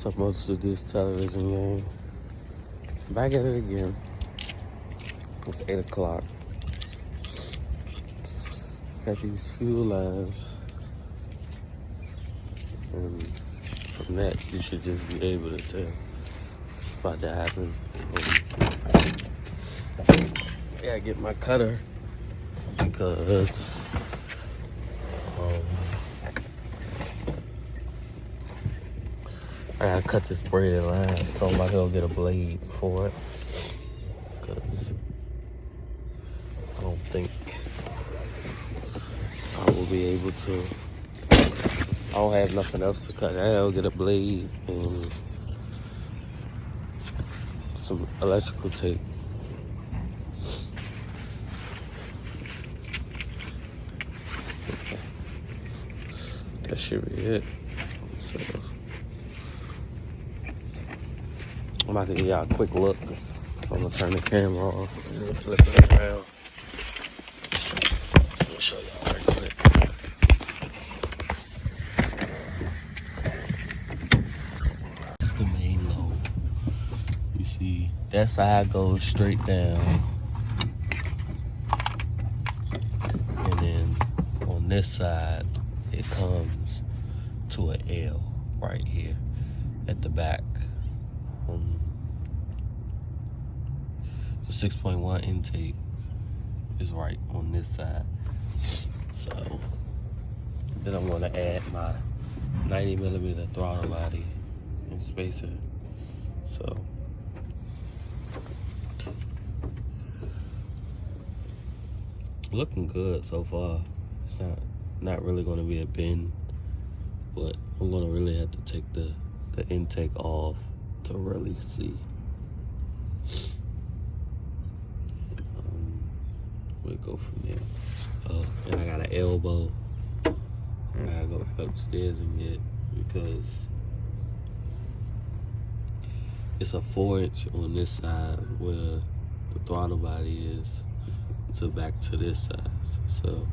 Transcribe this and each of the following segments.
So most of this television game. Back at it again. It's 8 o'clock. Got these fuel lines. And from that, you should just be able to tell what's about to happen. I gotta get my cutter because I gotta cut this braided line, so I'm about to go get a blade for it. Because I don't think I will be able to. I don't have nothing else to cut. I gotta get a blade and some electrical tape. That should be it. So, I'm about to give y'all a quick look. So I'm gonna turn the camera off and flip it around. Let me show y'all right quick. This is the main load. You see, that side goes straight down. And then on this side, it comes to an L right here at the back. The 6.1 intake is right on this side. So then I'm gonna add my 90mm throttle body and spacer. So looking good so far. It's not really gonna be a bend, but I'm gonna really have to take the intake off to really see. We'll go from there. Oh, and I got an elbow. I gotta go back upstairs and get, because it's a 4-inch on this side where the throttle body is to back to this side. So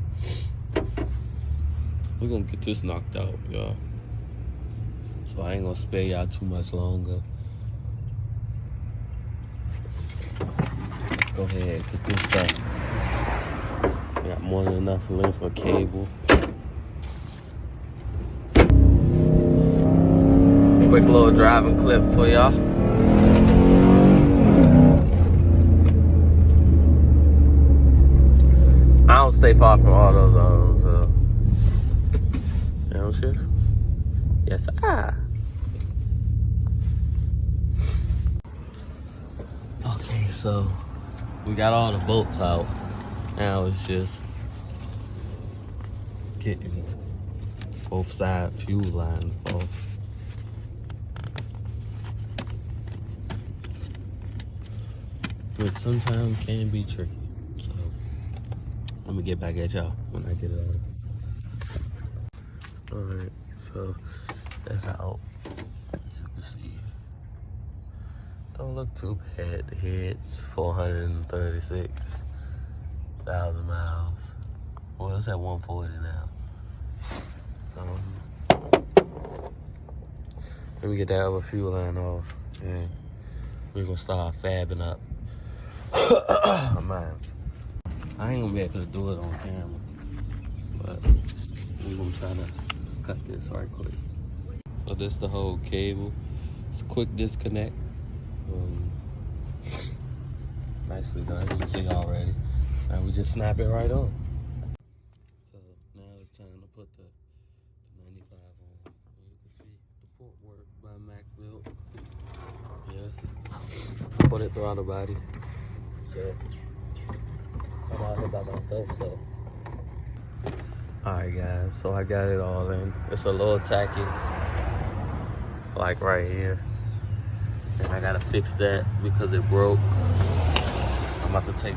we're gonna get this knocked out, y'all. So I ain't gonna spare y'all too much longer. Go ahead, get this stuff. Got more than enough length for cable. Quick little driving clip for y'all. I don't stay far from all those so. You know shit? Yes, Okay, so we got all the bolts out. Now it's just getting both side fuel lines off. Which sometimes can be tricky. So I'm gonna get back at y'all when I get it on. Alright, so that's out. As you can see. Don't look too bad. The head's 436,000 miles. Well, it's at 140 now. Let me get that other fuel line off, and we're gonna start fabbing up mines. I ain't gonna be able to do it on camera, but we're gonna try to cut this right quick. So this is the whole cable. It's a quick disconnect. Nicely done, you can see already. Now we just snap it right on. So now it's time to put the 95 on. You can see the port work by Manfold. Yes. Put it throttle body. So I'm out here by myself, so. Alright guys, so I got it all in. It's a little tacky, like right here. And I gotta fix that because it broke. I'm about to take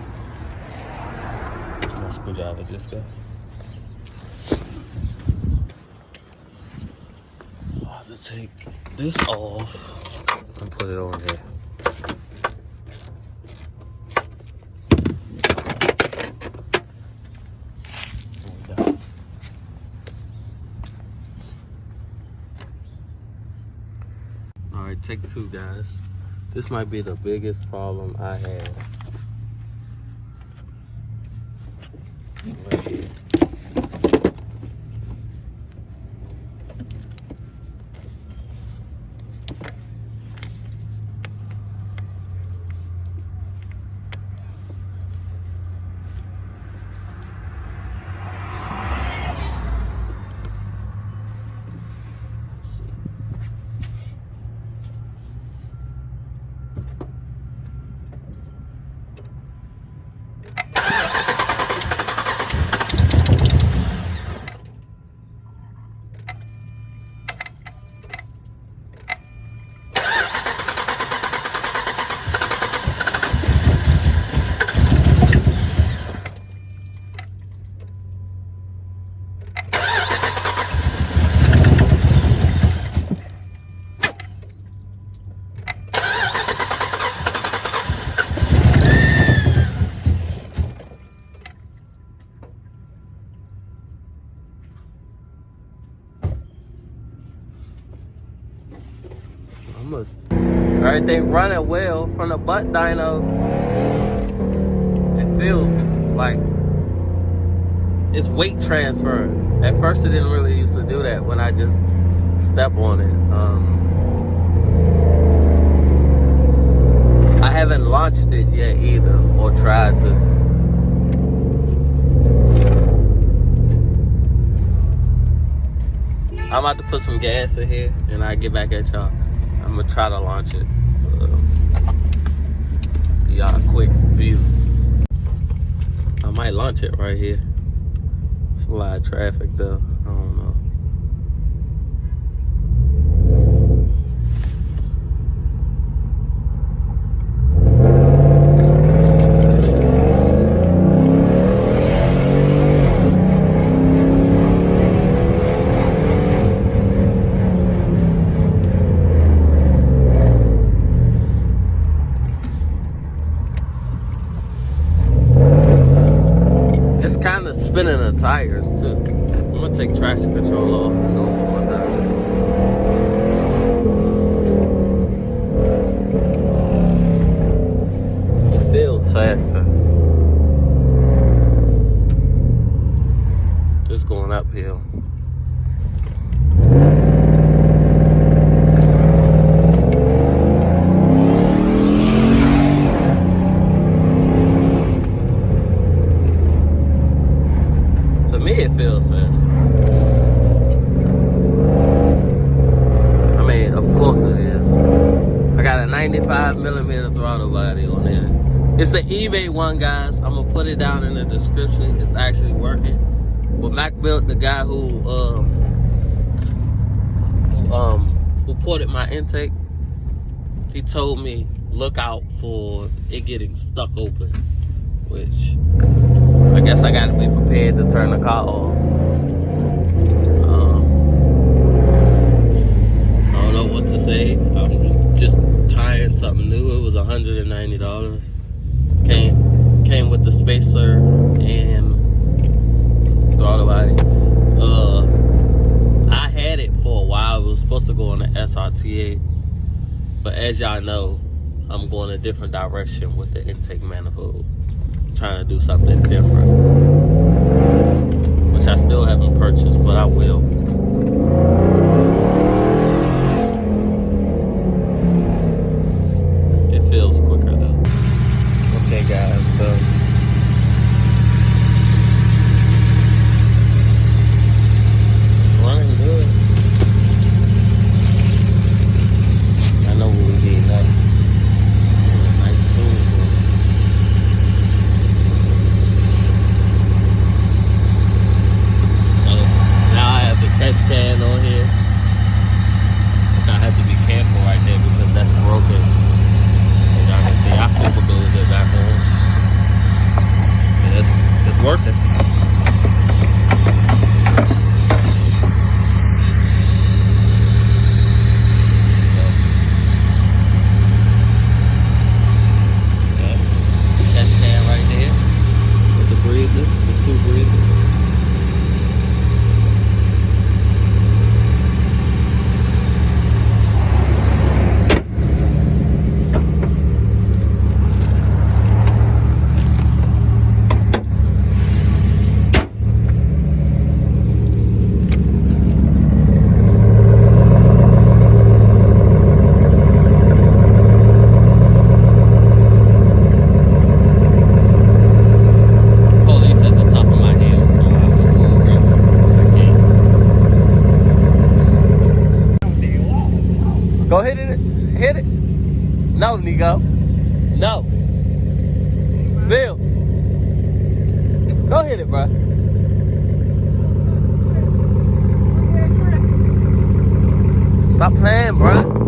my screwdriver, just go. I'm about to take this off and put it over here. Take two, guys. This might be the biggest problem I have. Right here. Everything running well from the butt dyno. It feels good. Like it's weight transfer. At first it didn't really used to do that when I just step on it. I haven't launched it yet either, or tried to. I'm about to put some gas in here and I'll get back at y'all. I'm gonna try to launch it. Y'all a quick view. I might launch it right here. It's a lot of traffic though. I don't know. Spinning the tires too. I'm gonna take traction control off and go one more time. It feels faster. Just going uphill. It feels faster. I mean, of course it is. I got a 95mm throttle body on there. It's the eBay one, guys. I'm gonna put it down in the description. It's actually working. But Mac built, the guy who ported my intake, he told me look out for it getting stuck open, which I guess I gotta be prepared to turn the car off. I don't know what to say. I'm just trying something new. It was $190. Came with the spacer and throttle body. I had it for a while. It was supposed to go on the SRT8, but as y'all know, I'm going a different direction with the intake manifold. Trying to do something different, which I still haven't purchased, but I will. It feels quicker though. Okay guys, so running good. I know what we need next. Nice tune. Catch can on here, which I have to be careful right there because that's broken. As y'all can see, I super glued it back on. And it's working. Catch can right there with the breathers, the two breathers. you go. No. Bill. Go hit it, bro. Stop playing, bro.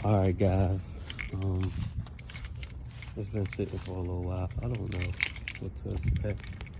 All right, guys. It's been sitting for a little while. I don't know what to expect.